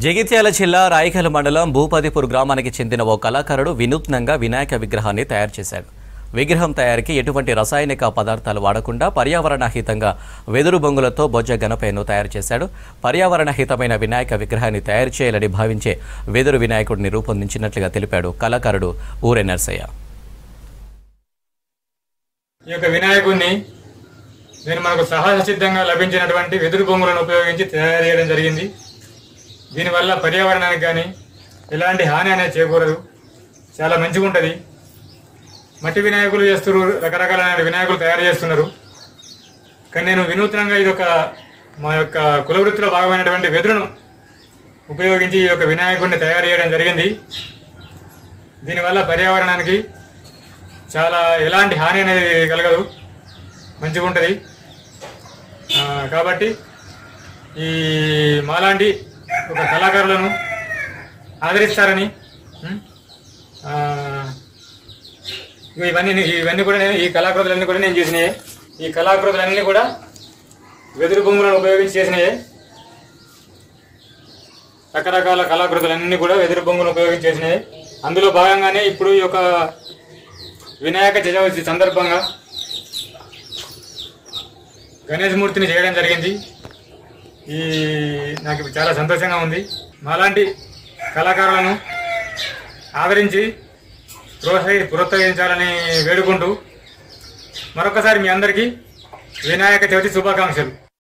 జగిత్యాల జిల్లా రాయికల్ మండలం భూపతిపూర్ గ్రామానికి చెందిన ఓ కళాకారుడు వినూత్నంగా వినాయక విగ్రహాన్ని తయారు చేశాడు. విగ్రహం తయారీకి ఎటువంటి రసాయనిక పదార్థాలు వాడకుండా పర్యావరణ హితంగా వెదురు బొంగులతో బొజ్జ గణపయ్యను తయారు చేశాడు. పర్యావరణ హితమైన వినాయక విగ్రహాన్ని తయారు చేయాలని భావించే వెదురు వినాయకుడిని రూపొందించినట్లుగా తెలిపాడు కళాకారుడు ఊరే నర్సయ్య. ఈ యొక్క వినాయకుడిని నేను మనకు సహజ సిద్ధంగా లభించినటువంటి వెదురు బొంగులను ఉపయోగించి తయారు చేయడం జరిగింది. దీనివల్ల పర్యావరణానికి కానీ ఎలాంటి హాని అనేది చేకూరదు, చాలా మంచిగా ఉంటుంది. మట్టి వినాయకులు చేస్తున్నారు, రకరకాలైన వినాయకులు తయారు చేస్తున్నారు. కానీ నేను వినూత్నంగా ఇది మా యొక్క కులవృత్తిలో భాగమైనటువంటి వెదురును ఉపయోగించి ఈ యొక్క వినాయకుడిని తయారు చేయడం జరిగింది. దీనివల్ల పర్యావరణానికి చాలా ఎలాంటి హాని అనేది కలగదు, మంచిగా ఉంటుంది. కాబట్టి ఈ మాలాంటి ఒక కళాకారులను ఆదరిస్తారని ఇవన్నీ కూడా ఈ కళాకృతులన్నీ కూడా నేను చేసినాయి. ఈ కళాకృతులన్నీ కూడా వెదురు బొంగులను ఉపయోగించి చేసినాయి. రకరకాల కళాకృతులన్నీ కూడా వెదురు బొంగులను ఉపయోగించి చేసినాయి. అందులో భాగంగానే ఇప్పుడు ఈ యొక్క వినాయక చతుర్థి సందర్భంగా గణేష్ మూర్తిని చేయడం జరిగింది. నాకు చాలా సంతోషంగా ఉంది. మాలాంటి కళాకారులను ఆదరించి ప్రోత్సహించాలని వేడుకుంటూ మరొకసారి మీ అందరికీ వినాయక చవితి శుభాకాంక్షలు.